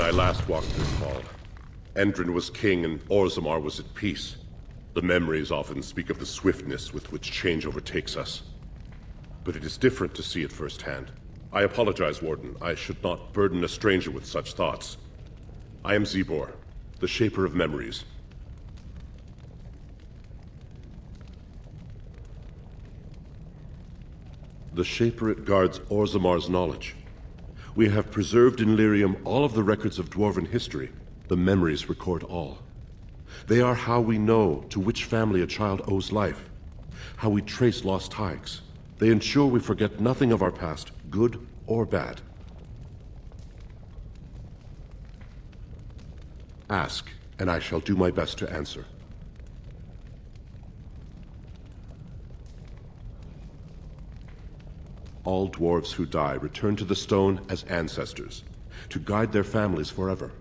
I last walked this hall, Endrin was king and Orzammar was at peace. The memories often speak of the swiftness with which change overtakes us. But it is different to see it firsthand. I apologize, Warden. I should not burden a stranger with such thoughts. I am Zebor, the Shaper of Memories. The Shaperate guards Orzammar's knowledge. We have preserved in Lyrium all of the records of Dwarven history. The memories record all. They are how we know to which family a child owes life, how we trace lost hags. They ensure we forget nothing of our past, good or bad. Ask, and I shall do my best to answer. All dwarves who die return to the stone as ancestors, to guide their families forever.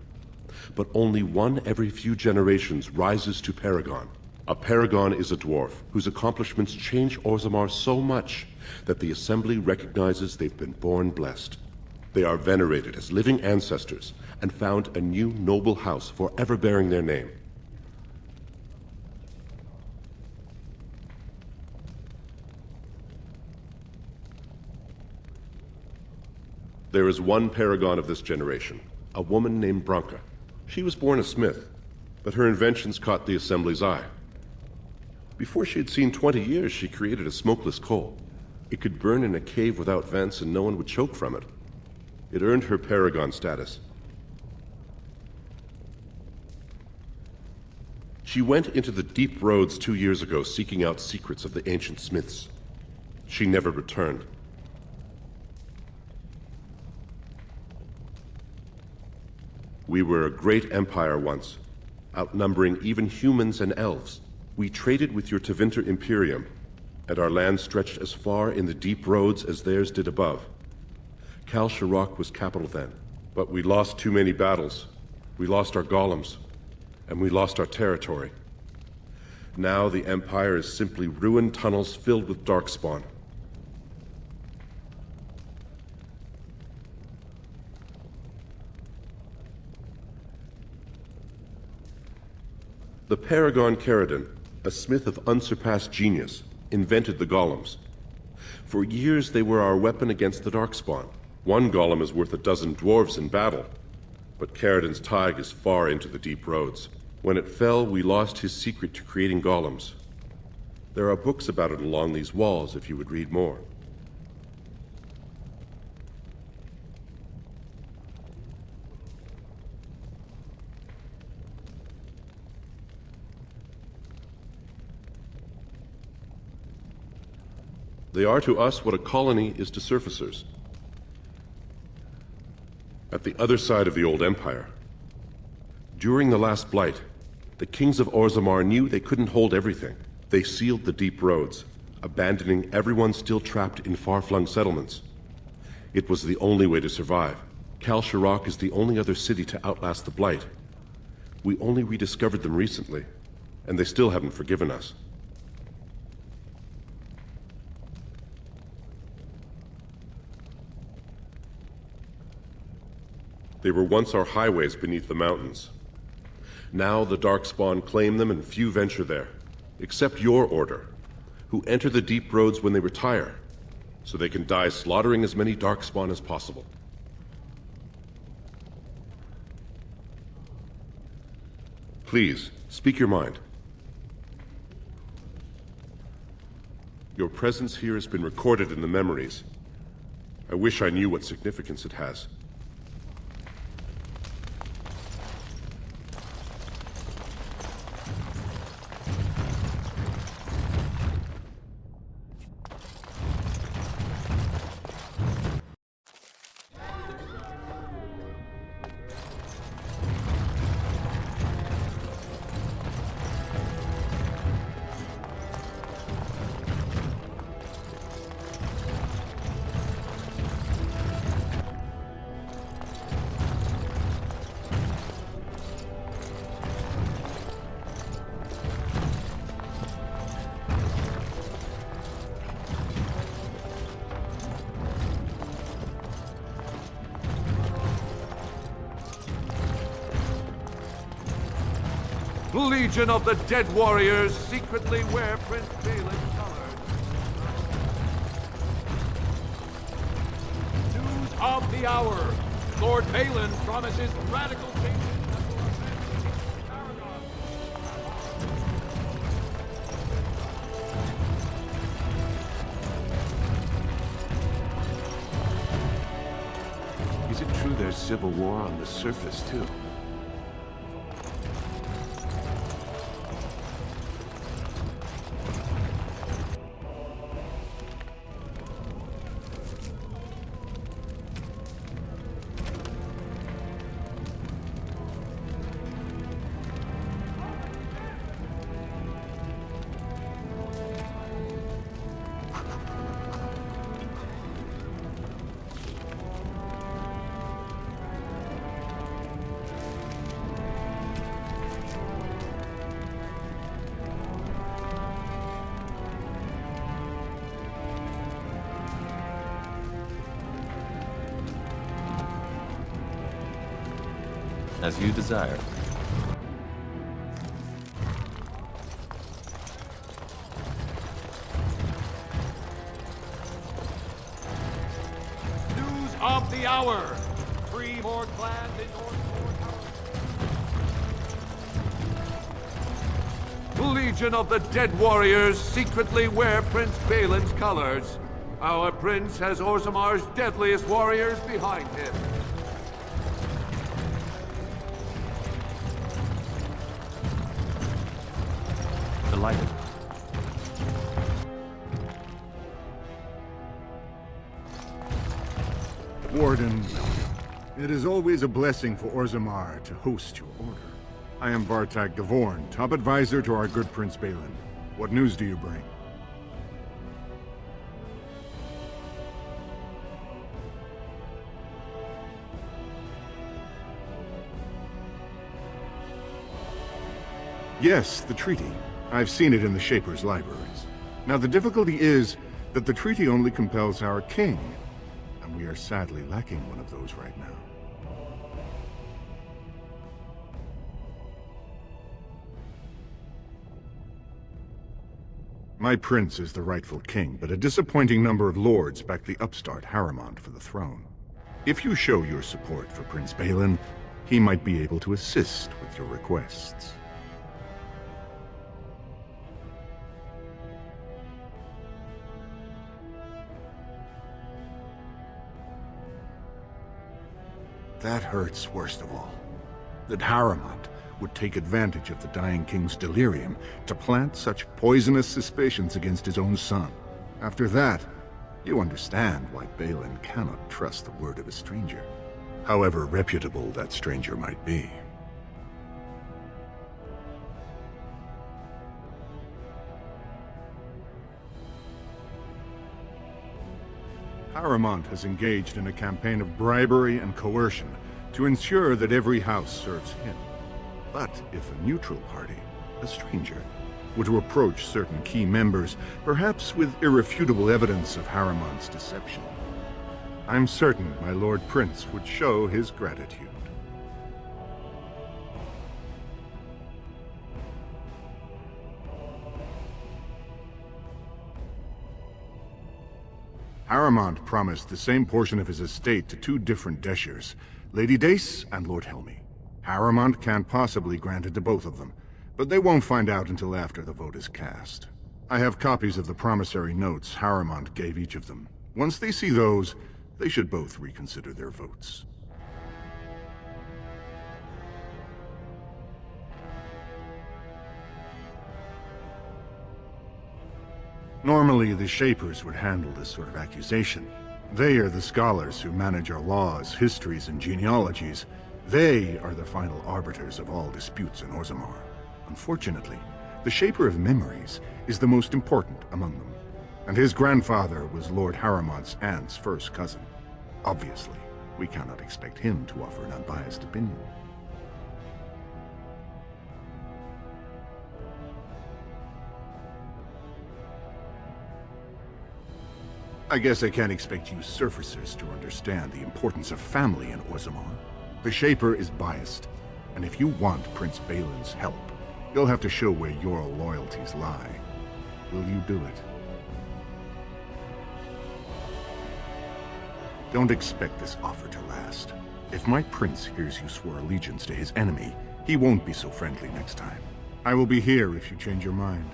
But only one every few generations rises to Paragon. A Paragon is a dwarf whose accomplishments change Orzammar so much that the Assembly recognizes they've been born blessed. They are venerated as living ancestors and found a new noble house forever bearing their name. There is one paragon of this generation, a woman named Branka. She was born a smith, but her inventions caught the Assembly's eye. Before she had seen 20 years, she created a smokeless coal. It could burn in a cave without vents and no one would choke from it. It earned her paragon status. She went into the deep roads 2 years ago seeking out secrets of the ancient smiths. She never returned. We were a great empire once, outnumbering even humans and elves. We traded with your Tevinter Imperium, and our land stretched as far in the deep roads as theirs did above. Kal Sharok was capital then, but we lost too many battles. We lost our golems, and we lost our territory. Now the Empire is simply ruined tunnels filled with darkspawn. The Paragon Caridin, a smith of unsurpassed genius, invented the golems. For years they were our weapon against the Darkspawn. One golem is worth a dozen dwarves in battle, but Caridin's tag is far into the deep roads. When it fell, we lost his secret to creating golems. There are books about it along these walls if you would read more. They are to us what a colony is to surfacers. At the other side of the old empire, during the last blight, the kings of Orzammar knew they couldn't hold everything. They sealed the deep roads, abandoning everyone still trapped in far-flung settlements. It was the only way to survive. Kal Sharok is the only other city to outlast the blight. We only rediscovered them recently, and they still haven't forgiven us. They were once our highways beneath the mountains. Now the Darkspawn claim them and few venture there, except your order, who enter the deep roads when they retire, so they can die slaughtering as many Darkspawn as possible. Please, speak your mind. Your presence here has been recorded in the memories. I wish I knew what significance it has. Legion of the Dead Warriors secretly wear Prince Balin's colors. News of the hour. Lord Balin promises radical changes that will advance Aragon. Is it true there's civil war on the surface, too? As you desire. News of the hour. 3 more clans in North. Legion of the Dead Warriors secretly wear Prince Balin's colors. Our prince has Orzamar's deadliest warriors behind him. Delighted. Warden, it is always a blessing for Orzammar to host your order. I am Vartag Gavorn, top advisor to our good Prince Balin. What news do you bring? Yes, the treaty. I've seen it in the Shaper's libraries. Now the difficulty is that the treaty only compels our king, and we are sadly lacking one of those right now. My prince is the rightful king, but a disappointing number of lords back the upstart Harrimont for the throne. If you show your support for Prince Balin, he might be able to assist with your requests. That hurts worst of all. That Harrimont would take advantage of the dying king's delirium to plant such poisonous suspicions against his own son. After that, you understand why Balin cannot trust the word of a stranger, however reputable that stranger might be. Harrimont has engaged in a campaign of bribery and coercion to ensure that every house serves him. But if a neutral party, a stranger, were to approach certain key members, perhaps with irrefutable evidence of Harrimont's deception, I'm certain my Lord Prince would show his gratitude. Harrimont promised the same portion of his estate to 2 different Deshers, Lady Dace and Lord Helmy. Harrimont can't possibly grant it to both of them, but they won't find out until after the vote is cast. I have copies of the promissory notes Harrimont gave each of them. Once they see those, they should both reconsider their votes. Normally, the Shapers would handle this sort of accusation. They are the scholars who manage our laws, histories, and genealogies. They are the final arbiters of all disputes in Orzammar. Unfortunately, the Shaper of Memories is the most important among them, and his grandfather was Lord Harrimont's aunt's first cousin. Obviously, we cannot expect him to offer an unbiased opinion. I guess I can't expect you surfacers to understand the importance of family in Orzammar. The Shaper is biased, and if you want Prince Balin's help, You'll have to show where your loyalties lie. Will you do it? Don't expect this offer to last. If my prince hears you swore allegiance to his enemy, he won't be so friendly next time. I will be here if you change your mind.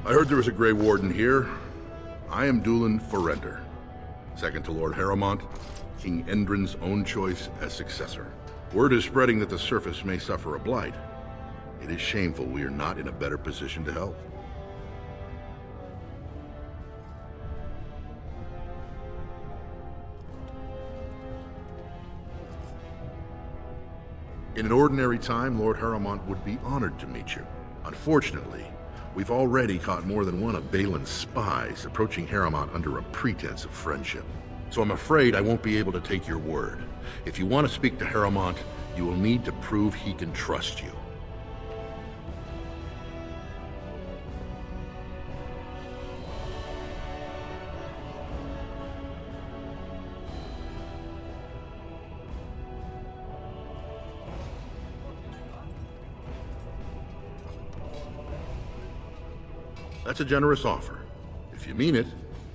I heard there was a Grey Warden here. I am Dulan Forrender, second to Lord Harrowmont, King Endrin's own choice as successor. Word is spreading that the surface may suffer a blight. It is shameful we are not in a better position to help. In an ordinary time, Lord Harrowmont would be honored to meet you. Unfortunately, we've already caught more than one of Balin's spies approaching Harrowmont under a pretense of friendship. So I'm afraid I won't be able to take your word. If you want to speak to Harrowmont, you will need to prove he can trust you. That's a generous offer. If you mean it,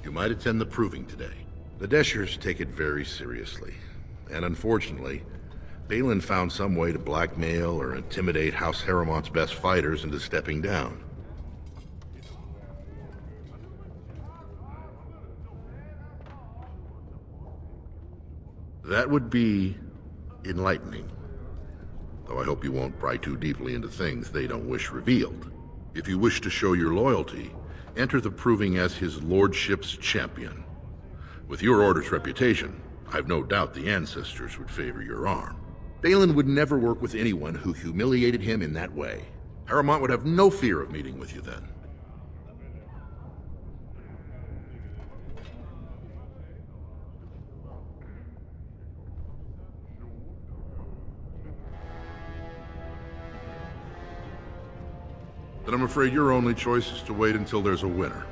you might attend the proving today. The Deshers take it very seriously. And unfortunately, Balin found some way to blackmail or intimidate House Harrowmont's best fighters into stepping down. That would be enlightening. Though I hope you won't pry too deeply into things they don't wish revealed. If you wish to show your loyalty, enter the proving as his lordship's champion. With your order's reputation, I've no doubt the ancestors would favor your arm. Balin would never work with anyone who humiliated him in that way. Harrowmont would have no fear of meeting with you then. Then I'm afraid your only choice is to wait until there's a winner.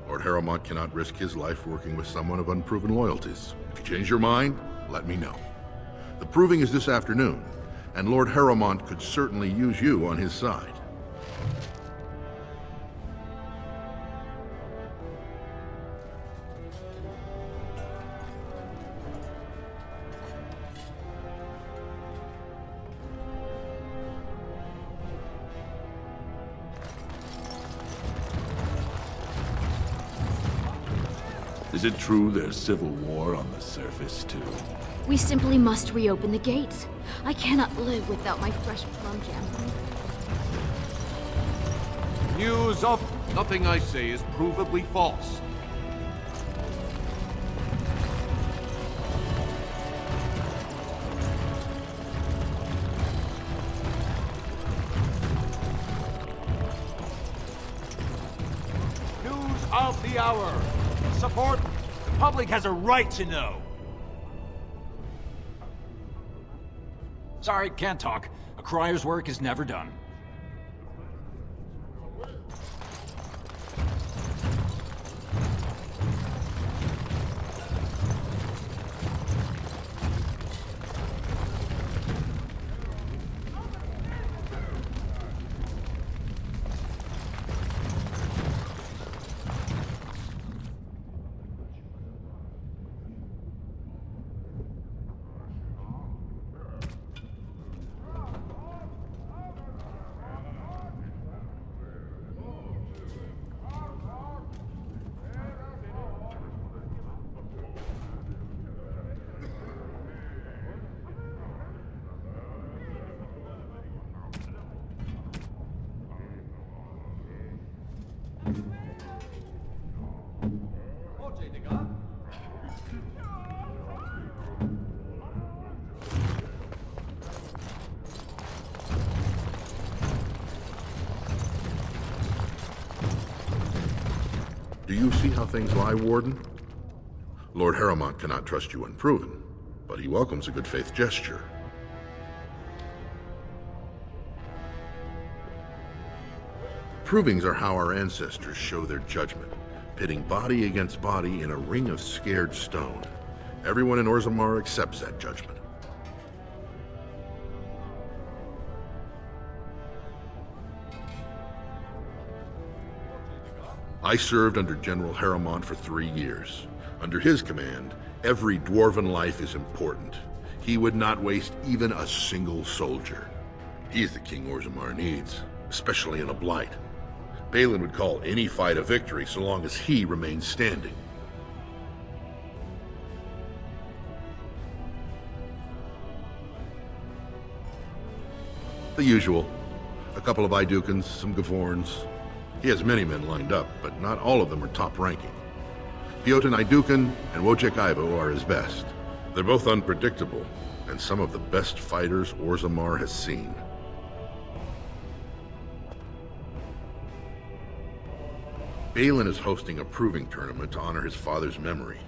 Lord Harrowmont cannot risk his life working with someone of unproven loyalties. If you change your mind, let me know. The proving is this afternoon, and Lord Harrowmont could certainly use you on his side. Is it true there's civil war on the surface, too? We simply must reopen the gates. I cannot live without my fresh plum jam. News of nothing I say is provably false. News of the hour. Support. The public has a right to know. Sorry, can't talk. A crier's work is never done. Do you see how things lie, Warden? Lord Harrowmont cannot trust you unproven, but he welcomes a good faith gesture. Provings are how our ancestors show their judgment, pitting body against body in a ring of scared stone. Everyone in Orzammar accepts that judgment. I served under General Harrowmont for 3 years. Under his command, every dwarven life is important. He would not waste even a single soldier. He's the king Orzammar needs, especially in a blight. Balin would call any fight a victory so long as he remains standing. The usual. A couple of Idukans, some Gavorns. He has many men lined up, but not all of them are top-ranking. Piotin Idukan and Wojciech Ivo are his best. They're both unpredictable, and some of the best fighters Orzammar has seen. Balin is hosting a proving tournament to honor his father's memory,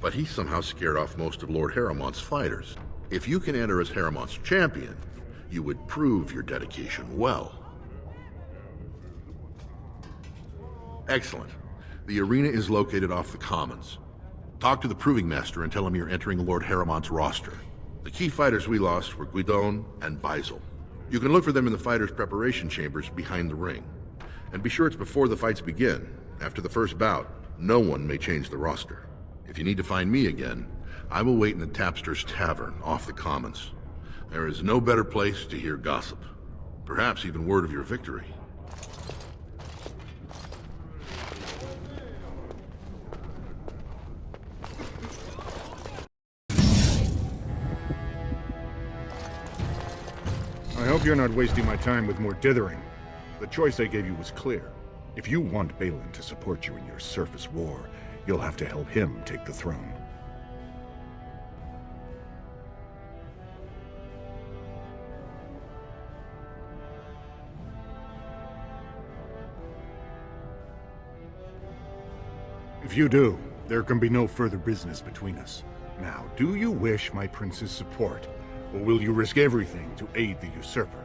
but he somehow scared off most of Lord Harrowmont's fighters. If you can enter as Harrowmont's champion, you would prove your dedication well. Excellent. The arena is located off the Commons. Talk to the Proving Master and tell him you're entering Lord Harrowmont's roster. The key fighters we lost were Guidon and Baisel. You can look for them in the fighters' preparation chambers behind the ring. And be sure it's before the fights begin. After the first bout, no one may change the roster. If you need to find me again, I will wait in the Tapster's Tavern off the Commons. There is no better place to hear gossip. Perhaps even word of your victory. I hope you're not wasting my time with more dithering. The choice I gave you was clear. If you want Balin to support you in your surface war, you'll have to help him take the throne. If you do, there can be no further business between us. Now, do you wish my prince's support, or will you risk everything to aid the usurper?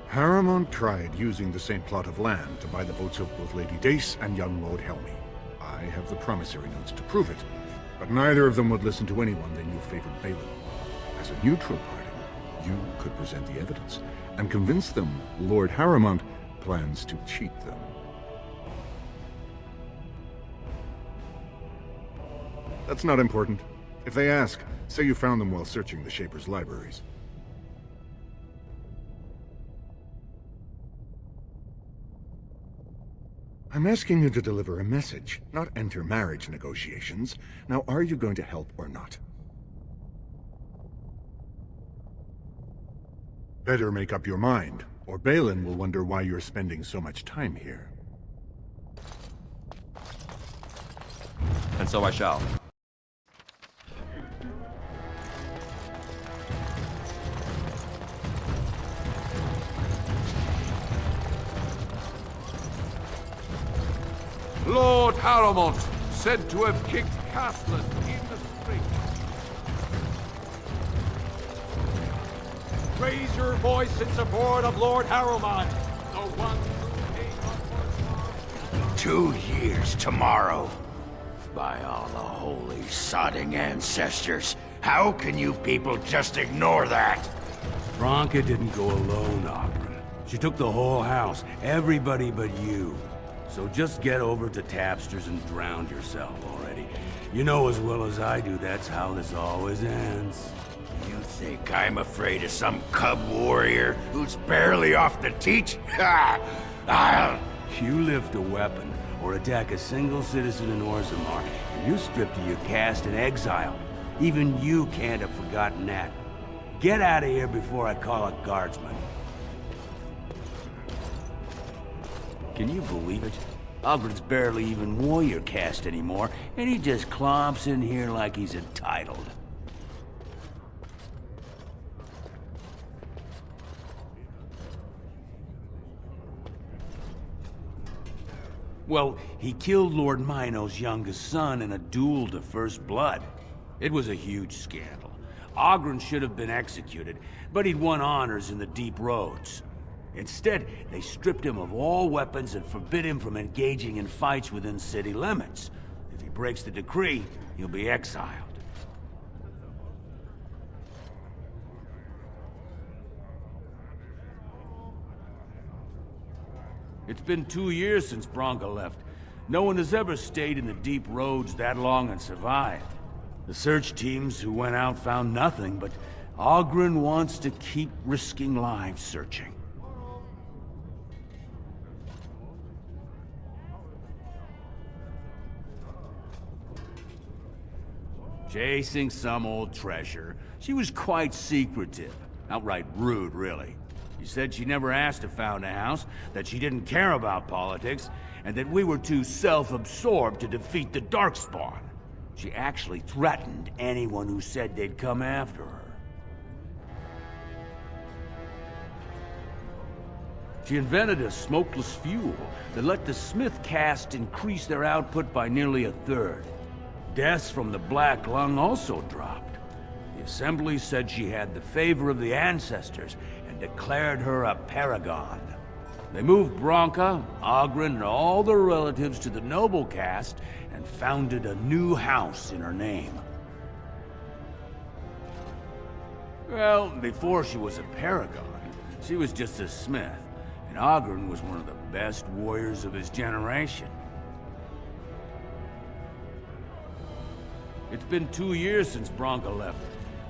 Harrowmont tried using the same plot of land to buy the votes of both Lady Dace and young Lord Helmy. I have the promissory notes to prove it, but neither of them would listen to anyone they knew favored Balin. As a neutral party, you could present the evidence and convince them Lord Harrowmont plans to cheat them. That's not important. If they ask, say you found them while searching the Shaper's libraries. I'm asking you to deliver a message, not enter marriage negotiations. Now, are you going to help or not? Better make up your mind, or Balin will wonder why you're spending so much time here. And so I shall. Lord Harrowmont, said to have kicked Castlan in the street. Raise your voice in support of Lord Harrowmont. The one who came on 2 years tomorrow. By all the holy sodding ancestors, how can you people just ignore that? Branka didn't go alone, Oghren. She took the whole house, everybody but you. So just get over to Tapster's and drown yourself already. You know as well as I do that's how this always ends. You think I'm afraid of some cub warrior who's barely off the teach? Ha! You lift a weapon or attack a single citizen in Orzammar, and you're stripped of your caste and exiled. Even you can't have forgotten that. Get out of here before I call a guardsman. Can you believe it? Ogren's barely even warrior caste anymore, and he just clomps in here like he's entitled. Well, he killed Lord Mino's youngest son in a duel to first blood. It was a huge scandal. Ogren should have been executed, but he'd won honors in the Deep Roads. Instead, they stripped him of all weapons and forbid him from engaging in fights within city limits. If he breaks the decree, he'll be exiled. It's been 2 years since Bronca left. No one has ever stayed in the Deep Roads that long and survived. The search teams who went out found nothing, but Ogren wants to keep risking lives searching. Chasing some old treasure. She was quite secretive. Outright rude, really. She said she never asked if found a house, that she didn't care about politics, and that we were too self-absorbed to defeat the Darkspawn. She actually threatened anyone who said they'd come after her. She invented a smokeless fuel that let the Smith caste increase their output by nearly 1/3. Deaths from the Black Lung also dropped. The Assembly said she had the favor of the ancestors and declared her a paragon. They moved Bronca, Ogren, and all their relatives to the noble caste and founded a new house in her name. Well, before she was a paragon, she was just a smith, and Ogren was one of the best warriors of his generation. It's been 2 years since Bronca left.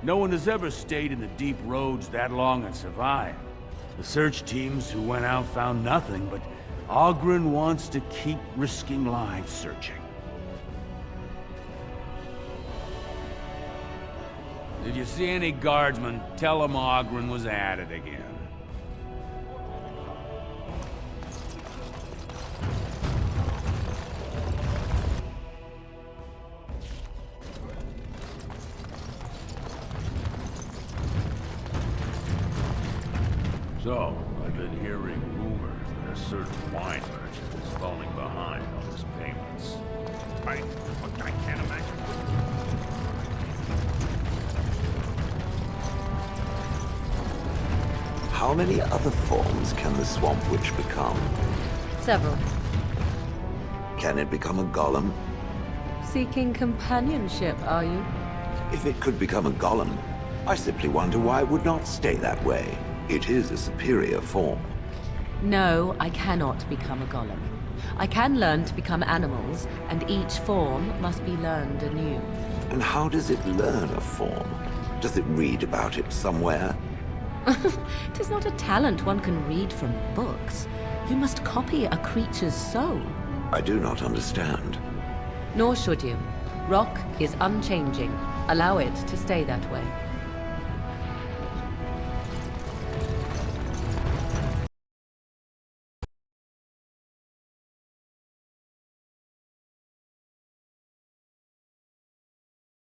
No one has ever stayed in the Deep Roads that long and survived. The search teams who went out found nothing, but Ogren wants to keep risking lives searching. Did you see any guardsmen? Tell them Ogren was at it again. So, I've been hearing rumors that a certain wine merchant is falling behind on his payments. I can't imagine. How many other forms can the Swamp Witch become? Several. Can it become a golem? Seeking companionship, are you? If it could become a golem, I simply wonder why it would not stay that way. It is a superior form. No, I cannot become a golem. I can learn to become animals, and each form must be learned anew. And how does it learn a form? Does it read about it somewhere? It is not a talent one can read from books. You must copy a creature's soul. I do not understand. Nor should you. Rock is unchanging. Allow it to stay that way.